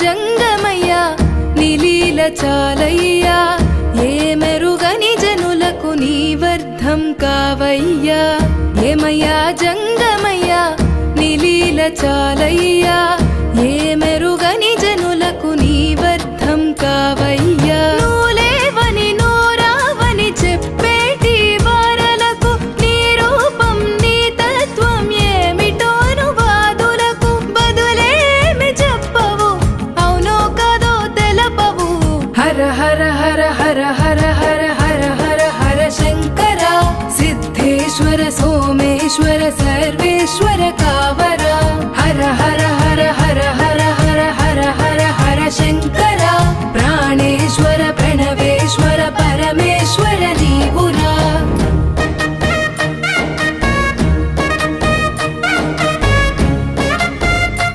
జంగమయ్యా నీలీల చాలయ్యా ఏ మెరుగని జనులకు నీవర్ధం కావయ్యా ఏమయ్యా జంగమయ్యా నీలీల చాలయ్యా